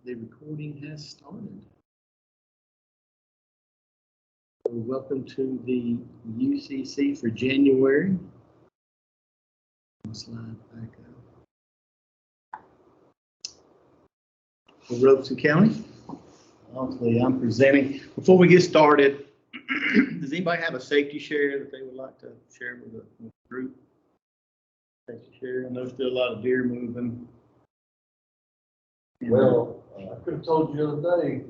the recording has started. So welcome to the UCC for January. Slide back up. For Robeson County, obviously I'm presenting. Before we get started, does anybody have a safety share that they would like to share with the group? Safety share. I know there's still a lot of deer moving. Well, I could have told you the other day,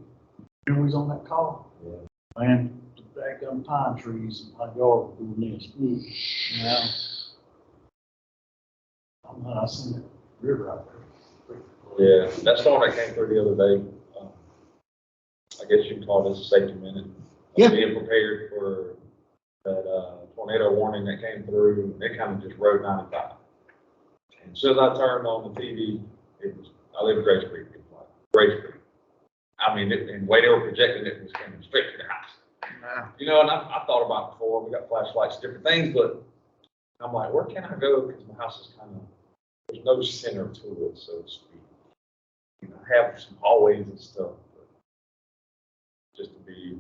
when we was on that call. Yeah. Man, back them pine trees in my yard doing this. Wow. I seen that river out there. Yeah, that storm that came through the other day, I guess you can call this a safety minute. Yeah. Being prepared for that tornado warning that came through, it kind of just rode 95. And as soon as I turned on the TV, I live in Grace Creek, it was like Grace Creek. I mean, and the way they were projecting it was coming straight to the house. Wow. You know, and I thought about it before, we got flashlights, different things, but I'm like, where can I go? Because my house is kind of, there's no center to it, so to speak. You know, I have some hallways and stuff, but just to be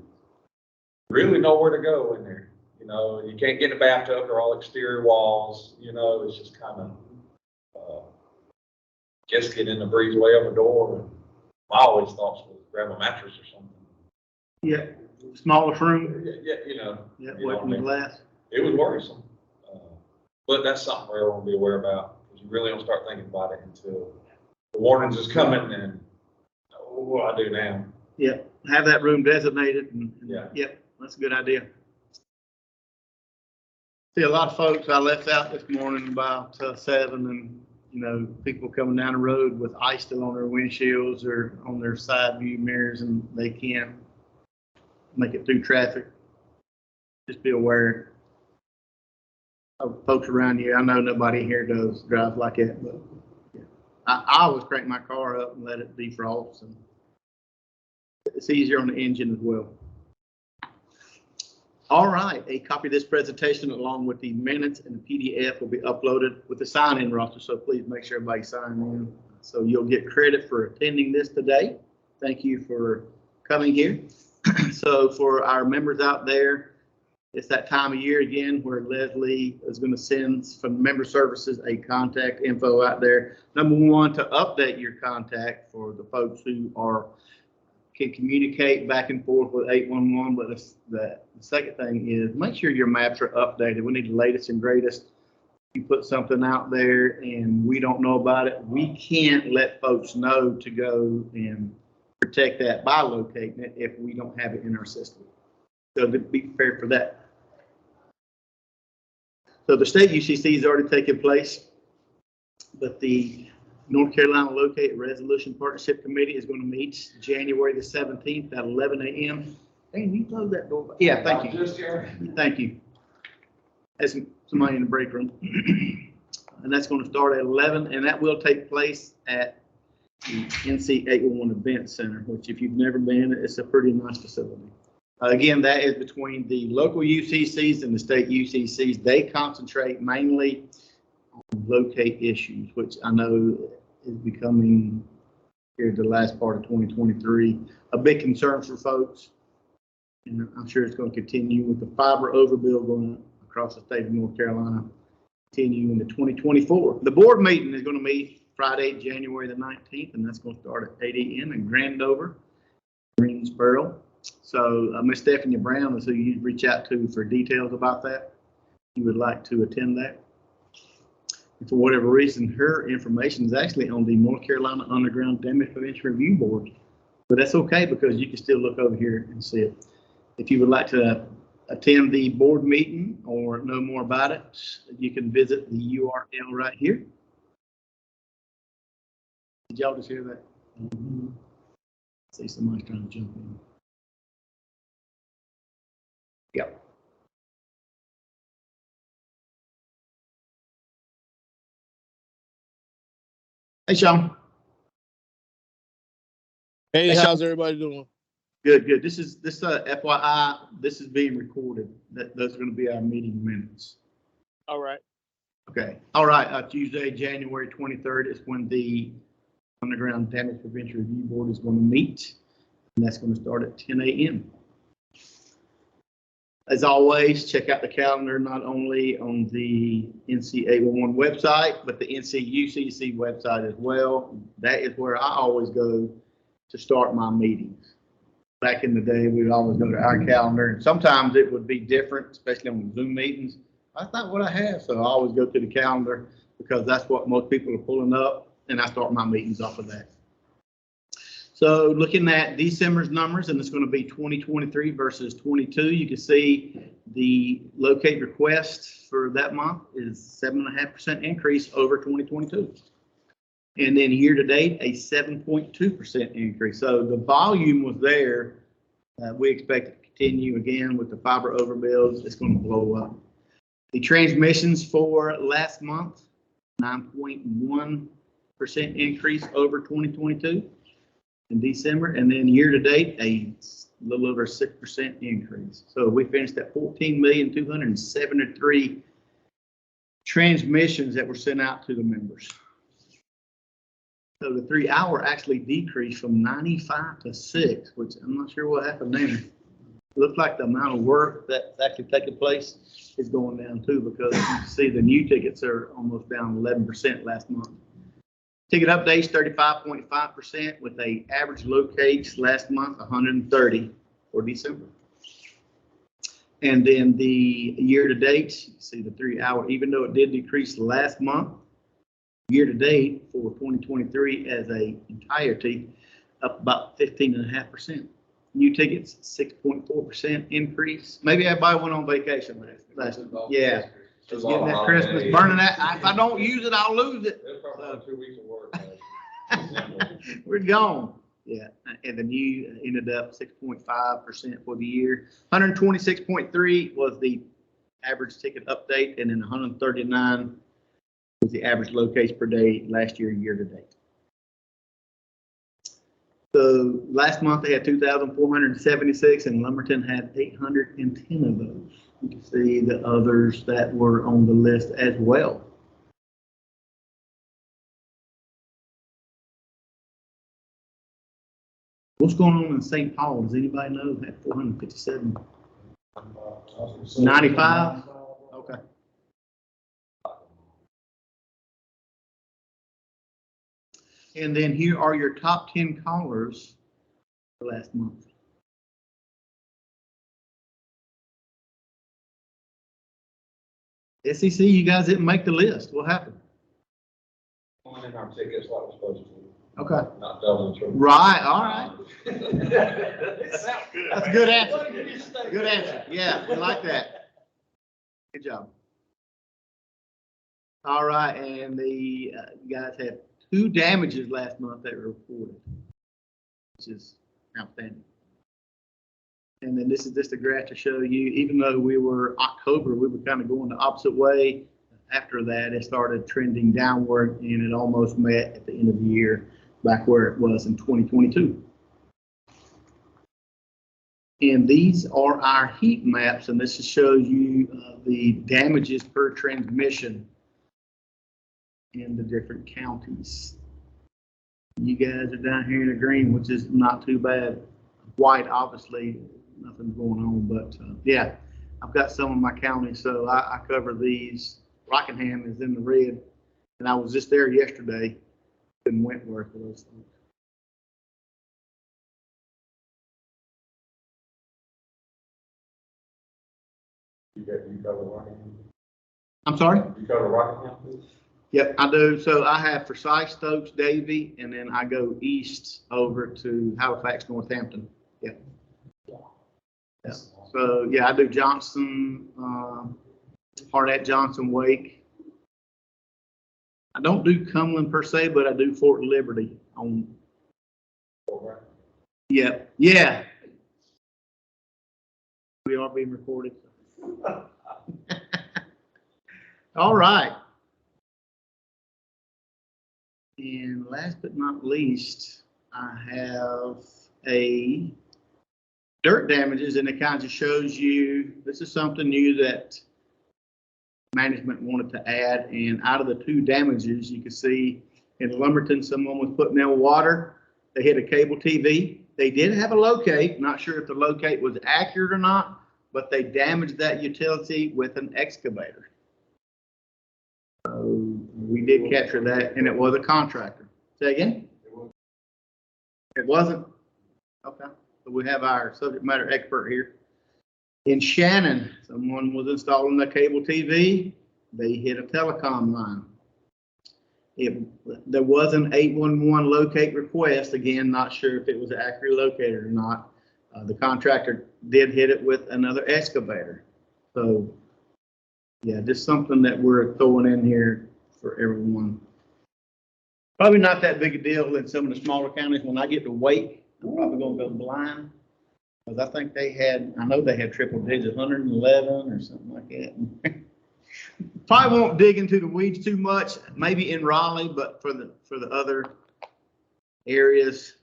really nowhere to go in there. You know, you can't get in the bathtub, they're all exterior walls, you know, it's just kind of, just get in the breezeway of a door. And my always thoughts was grab a mattress or something. Yeah, smallest room. Yeah, you know. Yeah, you know away from the what I mean? glass. It was worrisome. But that's something we want to be aware about, because you really don't start thinking about it until the warnings is coming and what do I do now? Yeah, have that room designated. Yeah. Yep, that's a good idea. See, a lot of folks I left out this morning about 7, and you know, people coming down the road with ice still on their windshields or on their side view mirrors, and they can't make it through traffic. Just be aware of folks around you. I know nobody here does drive like that, but yeah. I always crank my car up and let it defrost, and it's easier on the engine as well. All right, a copy of this presentation along with the minutes and the PDF will be uploaded with the sign-in roster, so please make sure everybody signs in. So you'll get credit for attending this today. Thank you for coming here. So for our members out there, it's that time of year again where Leslie is going to send from member services a contact info out there. Number one, to update your contact for the folks who can communicate back and forth with 811. But the second thing is make sure your maps are updated. We need the latest and greatest. You put something out there and we don't know about it, we can't let folks know to go and protect that by locating it if we don't have it in our system. So be prepared for that. So the state UCC has already taken place, but the North Carolina Locate Resolution Partnership Committee is going to meet January the 17th at 11 a.m. Hey, you close that door. Yeah, thank you. Thank you. There's somebody in the break room. And that's going to start at 11, and that will take place at the NC 811 Event Center, which if you've never been, it's a pretty nice facility. Again, that is between the local UCCs and the state UCCs. They concentrate mainly on locate issues, which I know is becoming here the last part of 2023 a big concern for folks. And I'm sure it's going to continue with the fiber overbuild going across the state of North Carolina, continue into 2024. The board meeting is going to meet Friday, January the 19th, and that's going to start at 8 a.m. in Grandover, Greensboro. So Miss Stephanie Brown is who you reach out to for details about that. If you would like to attend that. And for whatever reason, her information is actually on the North Carolina Underground Damage Prevention Review Board. But that's okay because you can still look over here and see it. If you would like to attend the board meeting or know more about it, you can visit the URL right here. Did y'all just hear that? Mm-hmm. See somebody trying to jump in. Yep. Hey, Sean. Hey, how's everybody doing? Good, good. This FYI, this is being recorded. Those are going to be our meeting minutes. All right. Okay. All right. Tuesday, January 23rd is when the Underground Damage Prevention Review Board is going to meet, and that's going to start at 10 a.m. As always, check out the calendar not only on the NC 811 website, but the NCUCC website as well. That is where I always go to start my meetings. Back in the day, we'd always go to our calendar, and sometimes it would be different, especially on Zoom meetings. That's not what I have, so I always go to the calendar because that's what most people are pulling up, and I start my meetings off of that. So looking at December's numbers, and it's going to be 2023 versus 22, you can see the locate request for that month is 7.5% increase over 2022. And then year to date, a 7.2% increase. So the volume was there. We expect it to continue again with the fiber overbuilds. It's going to blow up. The transmissions for last month, 9.1% increase over 2022 in December, and then year to date, a little over 6% increase. So we finished at 14,273 transmissions that were sent out to the members. So the 3 hour actually decreased from 95 to 6, which I'm not sure what happened there. It looks like the amount of work that's actually taking place is going down too, because you see the new tickets are almost down 11% last month. Ticket updates 35.5% with a average locates last month 130 for December. And then the year to date, you see the 3 hour, even though it did decrease last month, year to date for 2023 as a entirety up about 15.5%. New tickets 6.4% increase. Maybe everybody went on vacation last yeah. Just getting that Christmas, burning that. If I don't use it, I'll lose it. It's probably 2 weeks of work. We're gone. Yeah, and the new ended up 6.5% for the year. 126.3 was the average ticket update, and then 139 was the average locates per day last year, year to date. So last month they had 2,476, and Lumberton had 810 of those. You can see the others that were on the list as well. What's going on in St. Paul? Does anybody know? Had 457. 95? Okay. And then here are your top 10 callers for last month. SEC, you guys didn't make the list. What happened? In our tickets like we're supposed to. Okay. Not doubling the trouble. Right. All right. That's That's a good answer. Good answer. Yeah, we like that. Good job. All right, and the you guys had 2 damages last month that were reported, which is outstanding. And then this is just a graph to show you, even though we were October, we were kind of going the opposite way. After that, it started trending downward, and it almost met at the end of the year back where it was in 2022. And these are our heat maps, and this shows you the damages per transmission in the different counties. You guys are down here in the green, which is not too bad. White, obviously, nothing's going on, but yeah, I've got some of my counties, so I cover these. Rockingham is in the red, and I was just there yesterday in Wentworth for those things. You cover Rockingham? I'm sorry? You cover Rockingham, please? Yep, I do. So I have Forsyth, Stokes, Davie, and then I go east over to Halifax, Northampton. Yep. Yeah. So yeah, I do Johnson, Harnett, Johnson, Wake. I don't do Cumberland per se, but I do Fort Liberty on. Yep. Yeah. We are being recorded. All right. And last but not least, I have a dirt damages, and it kind of shows you, this is something new that management wanted to add, and out of the 2 damages, you can see In Lumberton, someone was putting in water. They hit a cable TV. They did have a locate. Not sure if the locate was accurate or not, but they damaged that utility with an excavator. So we did capture that, and it was a contractor. Say again? It wasn't? Okay. So we have our subject matter expert here. In Shannon, someone was installing a cable TV. They hit a telecom line. There was an 811 locate request. Again, not sure if it was accurately located or not. The contractor did hit it with another excavator. So, yeah, just something that we're throwing in here for everyone. Probably not that big a deal in some of the smaller counties. When I get to Wake, I'm probably going to go blind. Because I think I know they had triple digits, 111 or something like that. Probably won't dig into the weeds too much, maybe in Raleigh, but for the other areas,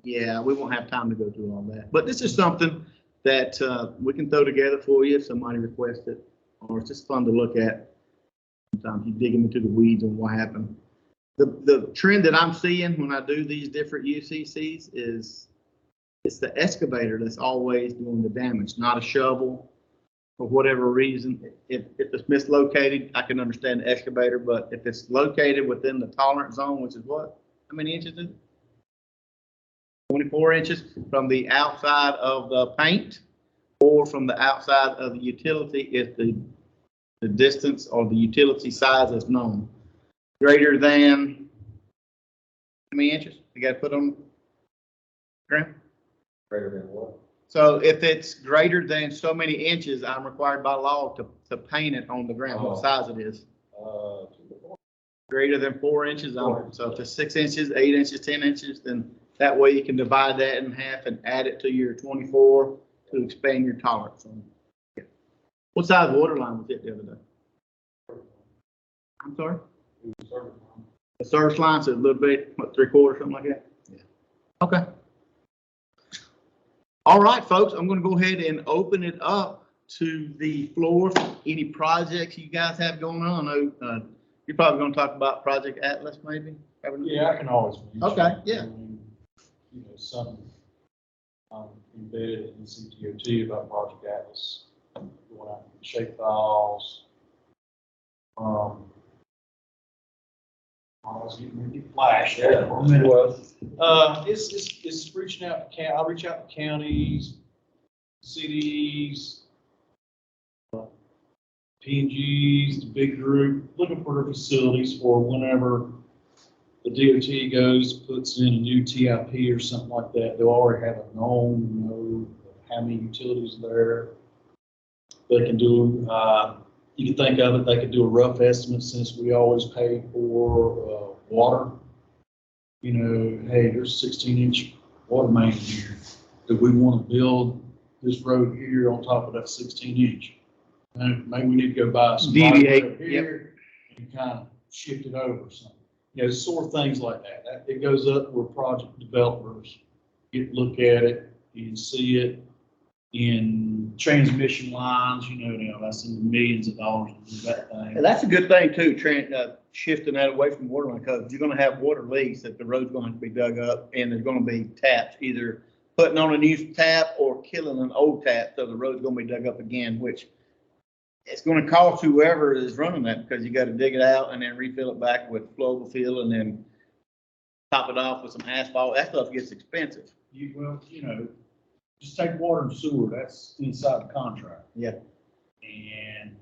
yeah, we won't have time to go through all that. But this is something that we can throw together for you if somebody requests it, or it's just fun to look at. Sometimes you dig into the weeds on what happened. The trend that I'm seeing when I do these different UCCs is it's the excavator that's always doing the damage, not a shovel. For whatever reason, if it's mislocated, I can understand the excavator, but if it's located within the tolerance zone, which is what? How many inches is it? 24 inches from the outside of the paint or from the outside of the utility if the distance or the utility size is known. Greater than how many inches? You got to put on the ground? Greater than what? So if it's greater than so many inches, I'm required by law to paint it on the ground, what size it is. Greater than 4 inches. So if it's 6 inches, 8 inches, 10 inches, then that way you can divide that in half and add it to your 24 to expand your tolerance. What size water line was it the other day? I'm sorry? The service line, so a little bit, what, 3/4, something like that? Yeah. Okay. All right, folks, I'm going to go ahead and open it up to the floor. Any projects you guys have going on? I know you're probably going to talk about Project Atlas, maybe? Yeah, I can always. Okay, yeah. You know, something embedded in CTOT about Project Atlas, going out and shape files. I was getting ready to flash. Yeah, For a minute. well, It's reaching out to I'll reach out to counties, cities, P&Gs, the big group, looking for their facilities for whenever the DOT goes, puts in a new TIP or something like that. They'll already have a known node of how many utilities there. They can do, you can think of it, they could do a rough estimate since we always pay for water. You know, hey, there's 16-inch water main here. Do we want to build this road here on top of that 16-inch? And maybe we need to go buy some Deviate, here and kind of shift it over or something. You know, sort of things like that. It goes up where project developers look at it and see it in transmission lines. You know, now that's in the millions of dollars to do that thing. And that's a good thing too, shifting that away from water line, because you're going to have water leaks that the road's going to have to be dug up, and there's going to be taps, either putting on a new tap or killing an old tap, so the road's going to be dug up again, which it's going to cost whoever is running that, because you got to dig it out and then refill it back with flowable fill and then top it off with some asphalt. That stuff gets expensive. Well, you know, just take water and sewer. That's inside the contract. Yeah. And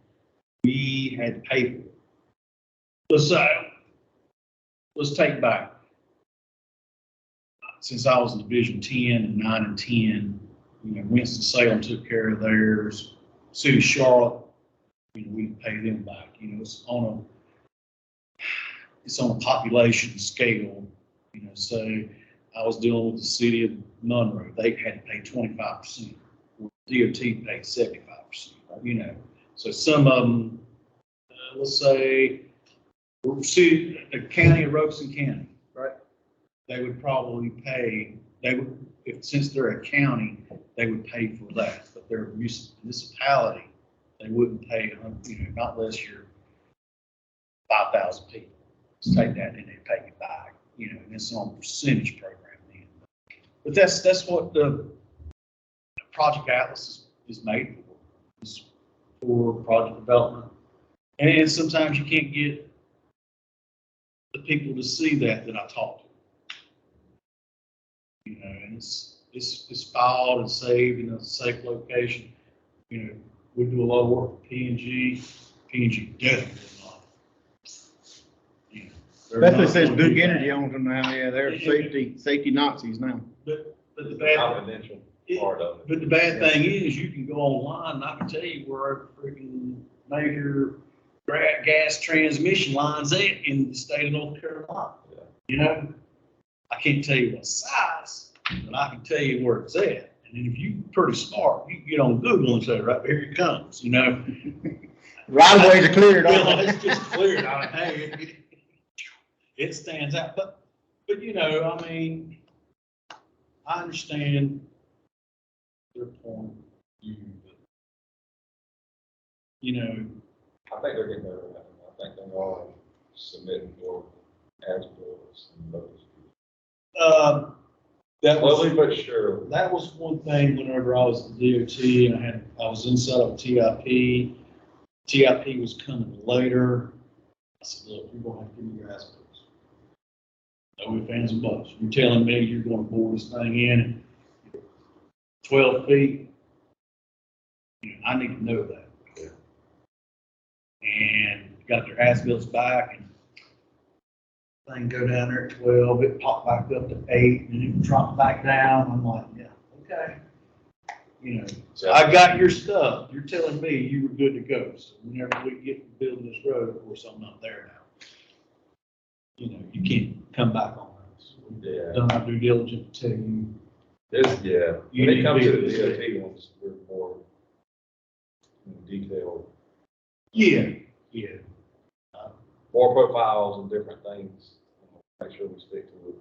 we had to pay for it. Let's take back. Since I was in Division 10 and 9 and 10, you know, Winston-Salem took care of theirs. City of Charlotte, you know, we pay them back. You know, it's on a population scale. You know, so I was dealing with the city of Monroe. They had to pay 25%. DOT paid 75%. You know, so some of them, let's say, the county of Robeson County, right? They would probably pay. Since they're a county, they would pay for that. But they're a municipality, they wouldn't pay. You know, not unless you're 5,000 people. just take that and then take it back, you know, and it's on a percentage program then. But that's what the Project Atlas is made for, is for project development. And sometimes you can't get the people to see that I talk to. You know, and it's filed and saved in a safe location. You know, we do a lot of work with P&G. P&G definitely not. You know, they're That's what not it says gonna Duke do that. Energy owns them now. Yeah, they're safety Nazis now. But the The bad, confidential part of it. but the bad thing is, you can go online and I can tell you where a freaking major gas transmission line's at in the state of North Carolina. Yeah. You know, I can't tell you what size, but I can tell you where it's at. And then if you're pretty smart, you can get on Google and say, right, here it comes, you know? Right of ways are cleared. Well, it's just cleared. Hey, it stands out. But you know, I mean, I understand their point of view, but you know, I think they're getting better at it. I think they are submitting for as-bills and those. that Slowly was, but surely. that was one thing whenever I was at the DOT and I was inside of TIP. TIP was coming later. I said, look, you're gonna have to give me your as-bills. No ifs, ands, and buts. You're telling me you're gonna bore this thing in at 12 feet. You know, I need to know that. Yeah. And got their as-bills back and thing go down there at 12, it popped back up to 8, and it dropped back down. I'm like, yeah, okay. You know, So I got your stuff. You're telling me you were good to go. So whenever we get to building this road, of course, I'm not there now. You know, you can't come back on us. We've Yeah. done our due diligence to tell you. Yeah. You When need it to comes be to the this DOT ones, we're more detailed, Yeah, yeah. more profiles and different things. Make sure we stick to it.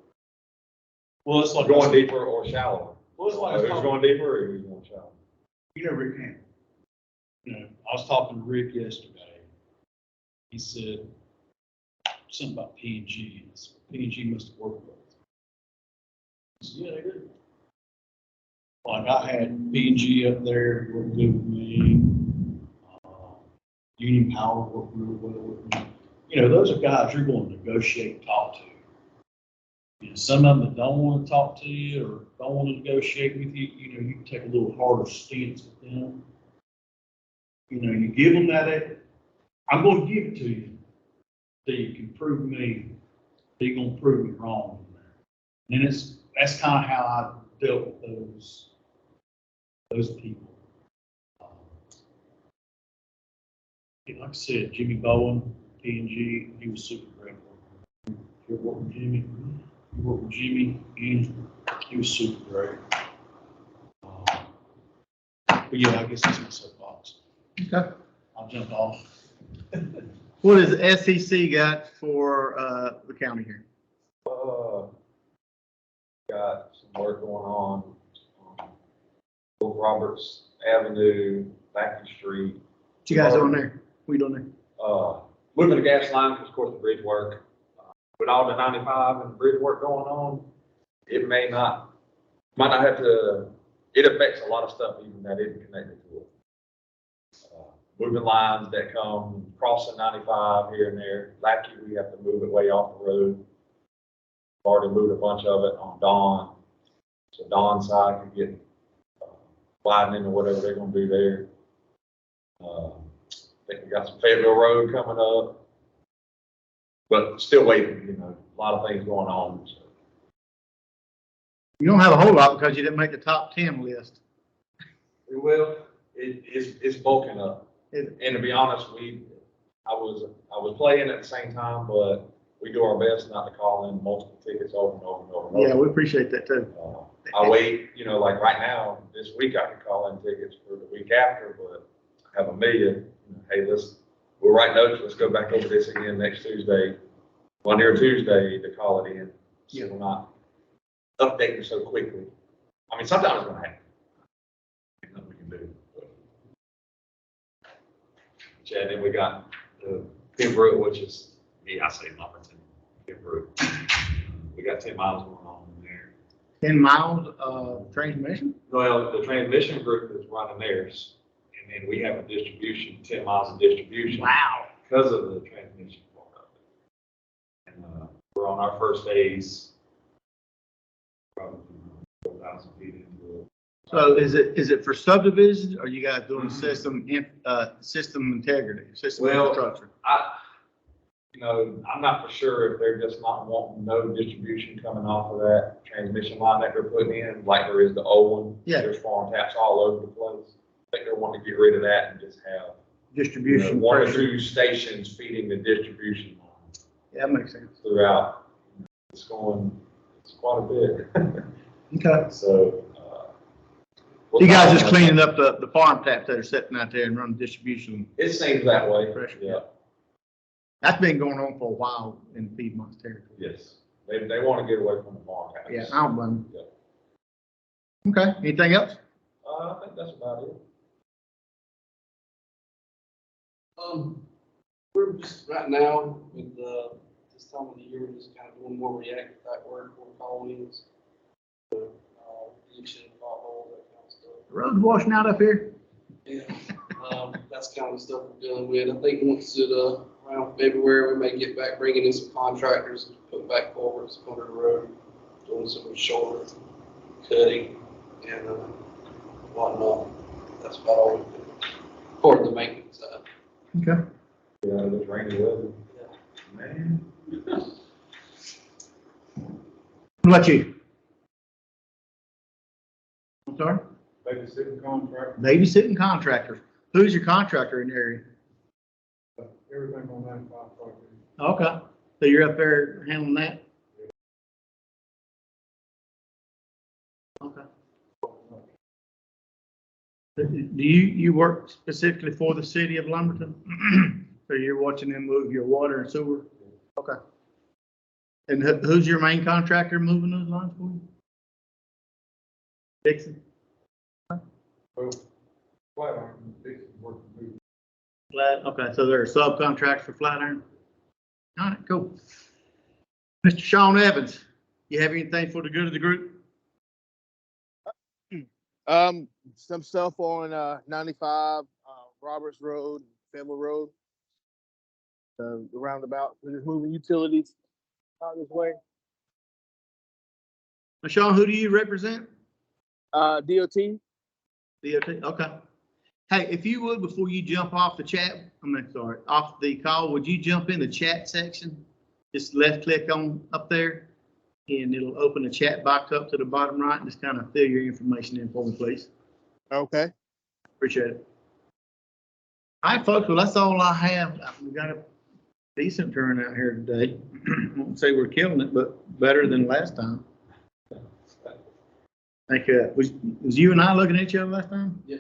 Well, it's like Going deeper or shallower. Well, it's like Who's going deeper or who's going shallow? You know Rick Hammond. You know, I was talking to Rick yesterday. He said something about P&G. P&G must have worked with us. I said, yeah, they did. Like I had P&G up there, worked good with me. Union Power worked really well with me. You know, those are guys you're going to negotiate and talk to. You know, some of them that don't want to talk to you or don't want to negotiate with you, you know, you can take a little harder stance with them. You know, you give them that, I'm going to give it to you till you can prove me, till you're going to prove me wrong. And that's kind of how I dealt with those people. Like I said, Jimmy Bowen, P&G, he was super great. If you work with Jimmy, and he was super great. But yeah, I guess that's my soapbox. Okay. I'll jump off. What has SEC got for the county here? Got some work going on Old Roberts Avenue, Backey Street. What you guys on there? What you doing there? Moving the gas line, because of course the bridge work. With all the 95 and the bridge work going on, it might not have to, it affects a lot of stuff even that isn't connected to it. Moving lines that come crossing 95 here and there. Lackey, we have to move it way off the road. Already moved a bunch of it on Dawn. So Dawn side could get widening or whatever they're gonna do there. I think we got some Fayetteville Road coming up. But still waiting, you know, a lot of things going on. So. You don't have a whole lot because you didn't make the top 10 list. We will. It's bulking up. And to be honest, I was playing at the same time, but we do our best not to call in multiple tickets over and over and over and over. Yeah, we appreciate that too. I wait, you know, like right now, this week I could call in tickets for the week after, but I have a million. You know, hey, we'll write notes. Let's go back over this again next Tuesday, Monday or Tuesday to call it in. So Yeah. we're not updating so quickly. I mean, sometimes it's going to happen. There's nothing we can do. Yeah, then we got the Pembroke, which is, I say nothing. group. We got 10 miles going on in there. 10 miles of transmission? Well, the transmission group is running theirs, and then we have a distribution, 10 miles of distribution. Wow. Because of the transmission part of it. And we're on our first phase, probably 4,000 feet into it. So is it for subdivisions, or you guys doing system integrity, system Well, infrastructure? I'm not for sure if they're just not wanting no distribution coming off of that transmission line that they're putting in, like there is the old one. Yeah. There's farm taps all over the place. I think they're wanting to get rid of that and just have Distribution one or pressure. two stations feeding the distribution line Yeah, that makes sense. throughout. It's quite a bit. Okay. So. You guys just cleaning up the farm taps that are sitting out there and running distribution. It seems that way. Pressure. Yeah. That's been going on for a while in Piedmont's territory. Yes. They want to get away from the farm taps. Yeah, I don't blame Yeah. them. Okay, anything else? I think that's about it. We're just right now with this time of the year, we're just kind of doing more reactive type work, more call-ins, ditching, potholes, that kind of stuff. The road's washing out up here? Yeah, that's kind of the stuff we're dealing with. I think once it, around February, we may get back bringing in some contractors, put back culverts under the road, doing some shoulder cutting and whatnot. That's about all we do. Part of the maintenance side. Okay. Yeah, this rainy weather. Yeah. Man. What about you? I'm sorry? Babysitting contract, Babysitting contractors. Who's your contractor in the area? everything on that property. Okay, so you're up there handling that? Okay. Do you work specifically for the city of Lumberton? So you're watching them move your water and sewer? Okay. And who's your main contractor moving those lines for you? Dixon? Well, Flatiron, Dixon working with. Flat, okay, so they're a subcontract for Flatiron? All right, cool. Mr. Sean Evans, you have anything for the good of the group? Some stuff on 95, Roberts Road, Fable Road, the roundabout. We're just moving utilities out this way. Sean, who do you represent? DOT. DOT, okay. Hey, if you would, before you jump off the chat, off the call, would you jump in the chat section? Just left click on up there and it'll open the chat box up to the bottom right and just kind of fill your information in for me, please. Okay. Appreciate it. All right, folks, well, that's all I have. We got a decent turnout here today. I won't say we're killing it, but better than last time. Like, was you and I looking at each other last time? Yeah.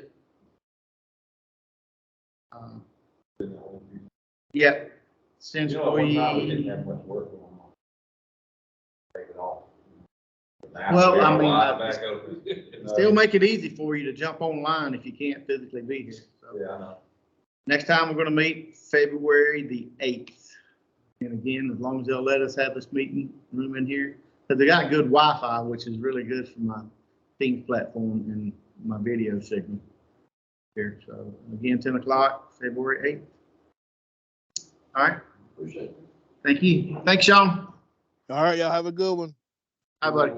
Yeah. Since You know, one time we didn't we, have much work going on. Take it off. Well, I mean, Back open. still make it easy for you to jump online if you can't physically be here. So, Yeah, I know. next time we're gonna meet February the 8th. And again, as long as they'll let us have this meeting room in here, because they got good Wi-Fi, which is really good for my Teams platform and my video signal here. So again, 10 o'clock, February 8th. All right, Appreciate it. thank you. Thanks, Sean. All right, y'all have a good one. Hi, buddy.